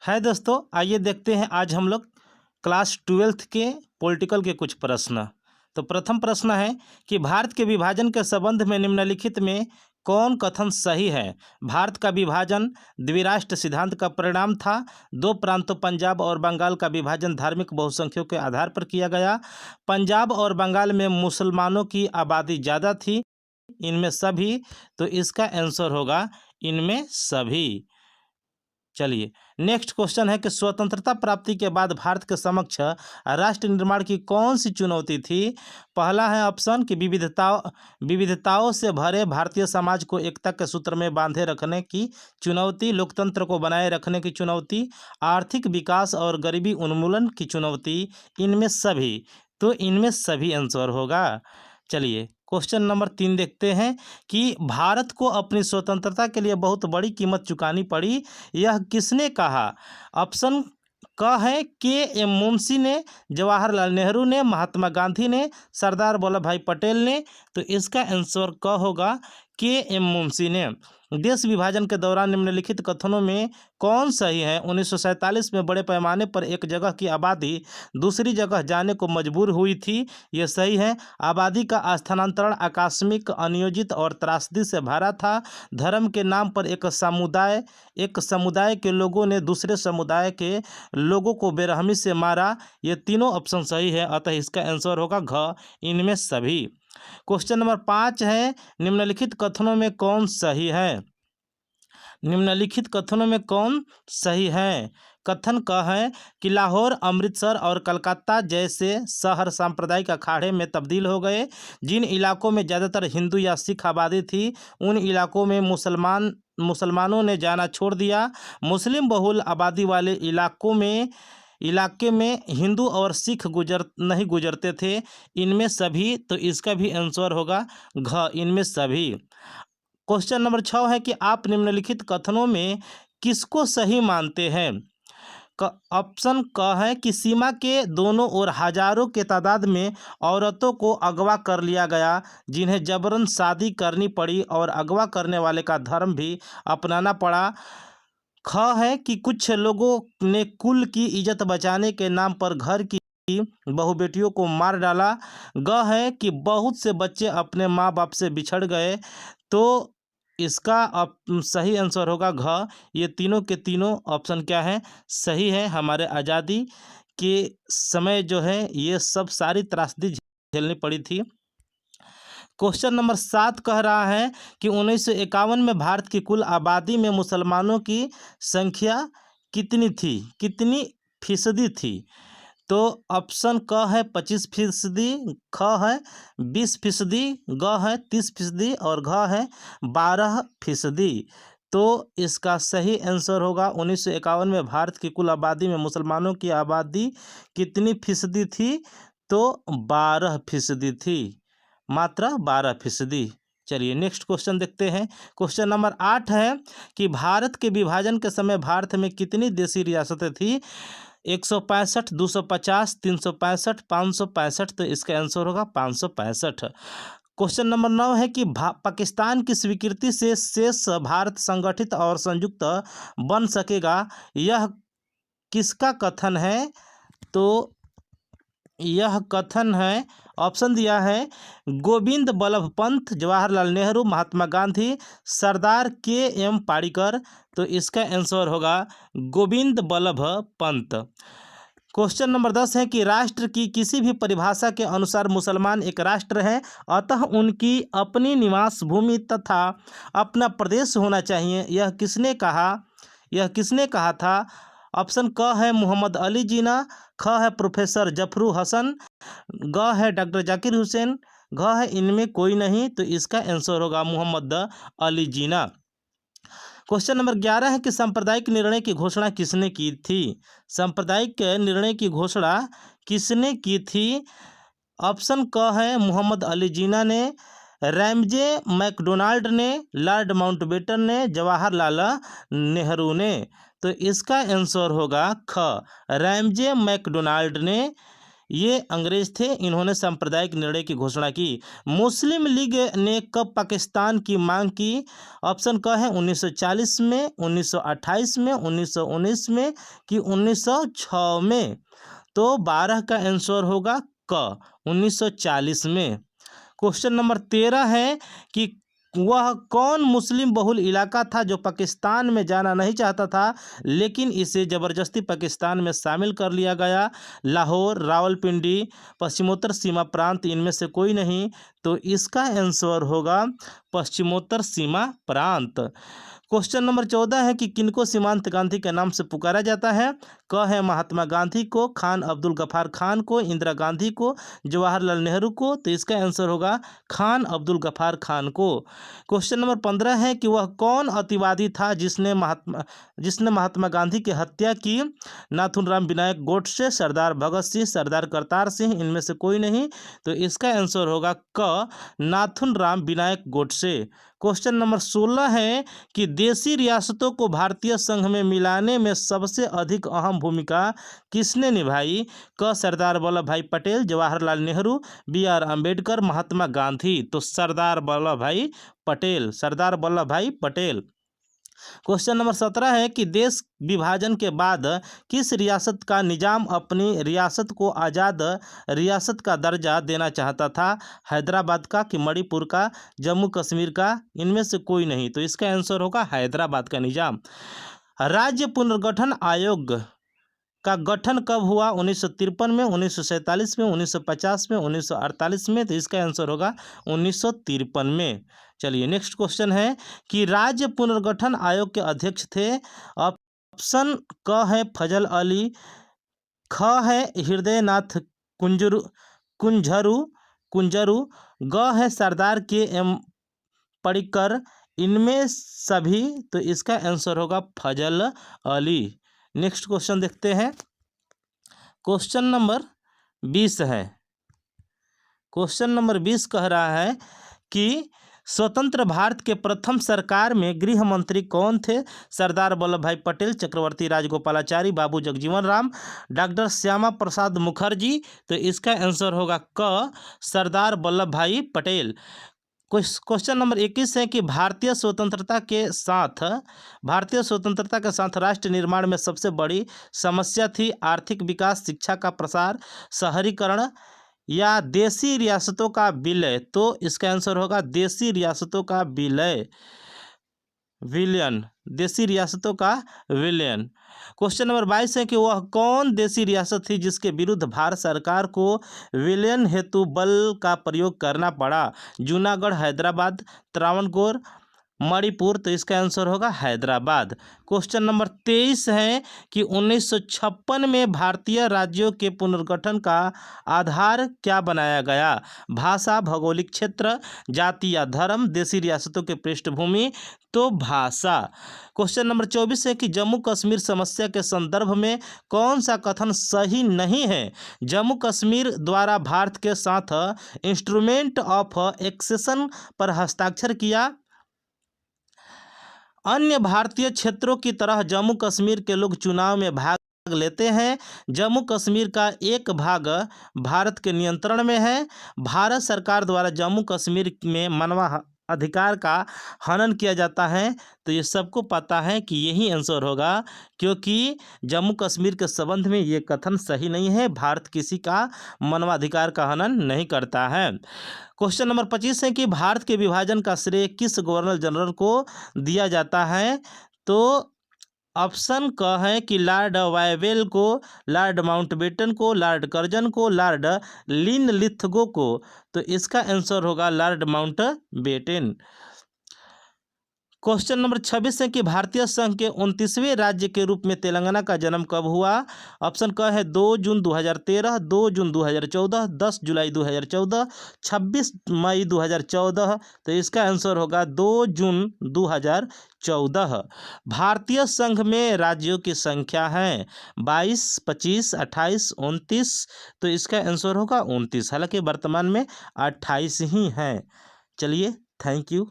है दोस्तों, आइए देखते हैं आज हम लोग क्लास ट्वेल्थ के पॉलिटिकल के कुछ प्रश्न। तो प्रथम प्रश्न है कि भारत के विभाजन के संबंध में निम्नलिखित में कौन कथन सही है। भारत का विभाजन द्विराष्ट्र सिद्धांत का परिणाम था। दो प्रांतों पंजाब और बंगाल का विभाजन धार्मिक बहुसंख्यों के आधार पर किया गया। पंजाब और बंगाल में मुसलमानों की आबादी ज़्यादा थी। इनमें सभी, तो इसका आंसर होगा इनमें सभी। चलिए, नेक्स्ट क्वेश्चन है कि स्वतंत्रता प्राप्ति के बाद भारत के समक्ष राष्ट्र निर्माण की कौन सी चुनौती थी। पहला है ऑप्शन कि विविधताओं से भरे भारतीय समाज को एकता के सूत्र में बांधे रखने की चुनौती, लोकतंत्र को बनाए रखने की चुनौती, आर्थिक विकास और गरीबी उन्मूलन की चुनौती, इनमें सभी। तो इनमें सभी आंसर होगा। चलिए, क्वेश्चन नंबर 3 देखते हैं कि भारत को अपनी स्वतंत्रता के लिए बहुत बड़ी कीमत चुकानी पड़ी, यह किसने कहा। ऑप्शन क है के एम मुंशी ने, जवाहरलाल नेहरू ने, महात्मा गांधी ने, सरदार वल्लभ भाई पटेल ने। तो इसका आंसर क होगा के एम मुंशी ने। देश विभाजन के दौरान निम्नलिखित कथनों में कौन सही है। 1947 में बड़े पैमाने पर एक जगह की आबादी दूसरी जगह जाने को मजबूर हुई थी, ये सही है। आबादी का स्थानांतरण आकस्मिक, अनियोजित और त्रासदी से भरा था। धर्म के नाम पर एक समुदाय के लोगों ने दूसरे समुदाय के लोगों को बेरहमी से मारा। ये तीनों ऑप्शन सही है, अतः इसका आंसर होगा घ, इनमें सभी। क्वेश्चन नंबर 5 है, निम्नलिखित कथनों में कौन सही है। निम्नलिखित कथनों में कौन सही है। कथन का है कि लाहौर, अमृतसर और कलकत्ता जैसे शहर सांप्रदायिक अखाड़े में तब्दील हो गए। जिन इलाकों में ज़्यादातर हिंदू या सिख आबादी थी, उन इलाकों में मुसलमानों ने जाना छोड़ दिया। मुस्लिम बहुल आबादी वाले इलाके में हिंदू और सिख नहीं गुजरते थे। इनमें सभी, तो इसका भी आंसर होगा घ, इनमें सभी। क्वेश्चन नंबर 6 है कि आप निम्नलिखित कथनों में किसको सही मानते हैं। ऑप्शन क है कि सीमा के दोनों ओर हजारों के तादाद में औरतों को अगवा कर लिया गया, जिन्हें जबरन शादी करनी पड़ी और अगवा करने वाले का धर्म भी अपनाना पड़ा। ख है कि कुछ लोगों ने कुल की इज्जत बचाने के नाम पर घर की बहु बेटियों को मार डाला। ग है कि बहुत से बच्चे अपने माँ बाप से बिछड़ गए। तो इसका सही आंसर होगा घ। ये तीनों के तीनों ऑप्शन क्या है, सही है। हमारे आज़ादी के समय जो है ये सब सारी त्रासदी झेलनी पड़ी थी। क्वेश्चन नंबर 7 कह रहा है कि 1951 में भारत की कुल आबादी में मुसलमानों की संख्या कितनी थी, कितनी फीसदी थी। तो ऑप्शन क है 25%, ख है 20%, ग है 30% और घ है 12%। तो इसका सही आंसर होगा 1951 में भारत की कुल आबादी में मुसलमानों की आबादी कितनी फीसदी थी। तो 12% थी, मात्र 12%। चलिए, नेक्स्ट क्वेश्चन देखते हैं। क्वेश्चन नंबर 8 है कि भारत के विभाजन के समय भारत में कितनी देशी रियासतें थी। 165, 250, 365, 565। तो इसका आंसर होगा 565। क्वेश्चन नंबर 9 है कि पाकिस्तान की स्वीकृति से शेष भारत संगठित और संयुक्त बन सकेगा, यह किसका कथन है। तो यह कथन है, ऑप्शन दिया है गोविंद बल्लभ पंत, जवाहरलाल नेहरू, महात्मा गांधी, सरदार के एम पारिकर। तो इसका आंसर होगा गोविंद बल्लभ पंत। क्वेश्चन नंबर 10 है कि राष्ट्र की किसी भी परिभाषा के अनुसार मुसलमान एक राष्ट्र है, अतः उनकी अपनी निवास भूमि तथा अपना प्रदेश होना चाहिए, यह किसने कहा था। ऑप्शन क है मोहम्मद अली जिन्ना, ख है प्रोफेसर जफरू हसन, ग है डॉक्टर जाकिर हुसैन, घ है इनमें कोई नहीं। तो इसका आंसर होगा मोहम्मद अली जिन्ना। क्वेश्चन नंबर 11 है कि सांप्रदायिक निर्णय की घोषणा किसने की थी। सांप्रदायिक निर्णय की घोषणा किसने की थी। ऑप्शन क है मोहम्मद अली जिन्ना ने, रैमजे मैकडोनाल्ड ने, लॉर्ड माउंटबेटन ने, जवाहरलाल नेहरू ने। तो इसका आंसर होगा ख, रैमजे मैकडोनाल्ड ने ये अंग्रेज थे, इन्होंने सांप्रदायिक निर्णय की घोषणा की। मुस्लिम लीग ने कब पाकिस्तान की मांग की? ऑप्शन क है 1940 में, 1928 में, 1919 में कि 1906 में। तो 12 का आंसर होगा क, 1940 में। क्वेश्चन नंबर 13 है कि वह कौन मुस्लिम बहुल इलाका था जो पाकिस्तान में जाना नहीं चाहता था लेकिन इसे ज़बरदस्ती पाकिस्तान में शामिल कर लिया गया? लाहौर, रावलपिंडी, पश्चिमोत्तर सीमा प्रांत, इनमें से कोई नहीं। तो इसका आंसर होगा पश्चिमोत्तर सीमा प्रांत। क्वेश्चन नंबर 14 है कि किनको सीमांत गांधी के नाम से पुकारा जाता है? क है महात्मा गांधी को, खान अब्दुल गफार खान को, इंदिरा गांधी को, जवाहरलाल नेहरू को। तो इसका आंसर होगा खान अब्दुल गफार खान को। क्वेश्चन नंबर 15 है कि वह कौन अतिवादी था जिसने महात्मा गांधी की हत्या की? नाथुराम विनायक गोडसे, सरदार भगत सिंह, सरदार करतार सिंह, इनमें से कोई नहीं। तो इसका आंसर होगा क, नाथुराम विनायक गोडसे। क्वेश्चन नंबर 16 है कि देशी रियासतों को भारतीय संघ में मिलाने में सबसे अधिक अहम भूमिका किसने निभाई? क सरदार वल्लभ भाई पटेल, जवाहरलाल नेहरू, बी.आर. अम्बेडकर, महात्मा गांधी। तो सरदार वल्लभ भाई पटेल, सरदार वल्लभ भाई पटेल। क्वेश्चन नंबर 17 है कि देश विभाजन के बाद किस रियासत का निजाम अपनी रियासत को आज़ाद रियासत का दर्जा देना चाहता था? हैदराबाद का कि मणिपुर का, जम्मू कश्मीर का, इनमें से कोई नहीं। तो इसका आंसर होगा हैदराबाद का निजाम। राज्य पुनर्गठन आयोग का गठन कब हुआ? 1953 में, 1947 में, 1950 में, 1948 में। तो इसका आंसर होगा 1953 में। चलिए नेक्स्ट क्वेश्चन है कि राज्य पुनर्गठन आयोग के अध्यक्ष थे? ऑप्शन क है फजल अली, ख है हृदयनाथ कुंजरू, ग है सरदार के एम पडिक्कर, इनमें सभी। तो इसका आंसर होगा फजल अली। नेक्स्ट क्वेश्चन देखते हैं। क्वेश्चन नंबर 20 है। क्वेश्चन नंबर 20 कह रहा है कि स्वतंत्र भारत के प्रथम सरकार में गृह मंत्री कौन थे? सरदार वल्लभ भाई पटेल, चक्रवर्ती राजगोपालाचारी, बाबू जगजीवन राम, डॉक्टर श्यामा प्रसाद मुखर्जी। तो इसका आंसर होगा क, सरदार वल्लभ भाई पटेल। क्वेश्चन नंबर 21 है कि भारतीय स्वतंत्रता के साथ राष्ट्र निर्माण में सबसे बड़ी समस्या थी आर्थिक विकास, शिक्षा का प्रसार, शहरीकरण या देशी रियासतों का विलय? तो इसका आंसर होगा देशी रियासतों का विलयन, देशी रियासतों का विलयन। क्वेश्चन नंबर 22 है कि वह कौन देशी रियासत थी जिसके विरुद्ध भारत सरकार को विलयन हेतु बल का प्रयोग करना पड़ा? जूनागढ़, हैदराबाद, त्रावणकोर, मणिपुर। तो इसका आंसर होगा हैदराबाद। क्वेश्चन नंबर 23 है कि 1956 में भारतीय राज्यों के पुनर्गठन का आधार क्या बनाया गया? भाषा, भौगोलिक क्षेत्र, जाति या धर्म, देशी रियासतों की पृष्ठभूमि। तो भाषा। क्वेश्चन नंबर 24 है कि जम्मू कश्मीर समस्या के संदर्भ में कौन सा कथन सही नहीं है? जम्मू कश्मीर द्वारा भारत के साथ इंस्ट्रूमेंट ऑफ एक्सेशन पर हस्ताक्षर किया। अन्य भारतीय क्षेत्रों की तरह जम्मू कश्मीर के लोग चुनाव में भाग लेते हैं। जम्मू कश्मीर का एक भाग भारत के नियंत्रण में है। भारत सरकार द्वारा जम्मू कश्मीर में मानव अधिकार का हनन किया जाता है। तो ये सबको पता है कि यही आंसर होगा, क्योंकि जम्मू कश्मीर के संबंध में ये कथन सही नहीं है। भारत किसी का मानवाधिकार का हनन नहीं करता है। क्वेश्चन नंबर 25 है कि भारत के विभाजन का श्रेय किस गवर्नर जनरल को दिया जाता है? तो ऑप्शन क है कि लॉर्ड वायवेल को, लॉर्ड माउंटबेटन को, लॉर्ड कर्जन को, लॉर्ड लिनलिथगो को। तो इसका आंसर होगा लॉर्ड माउंटबेटन। क्वेश्चन नंबर 26 है कि भारतीय संघ के 29वें राज्य के रूप में तेलंगाना का जन्म कब हुआ? ऑप्शन क है 2 जून 2013, 2 जून 2014, 10 जुलाई 2014, 26 मई 2014। तो इसका आंसर होगा 2 जून 2014। भारतीय संघ में राज्यों की संख्या है 22, 25, 28, 29। तो इसका आंसर होगा 29। हालांकि वर्तमान में 28 ही हैं। चलिए, थैंक यू।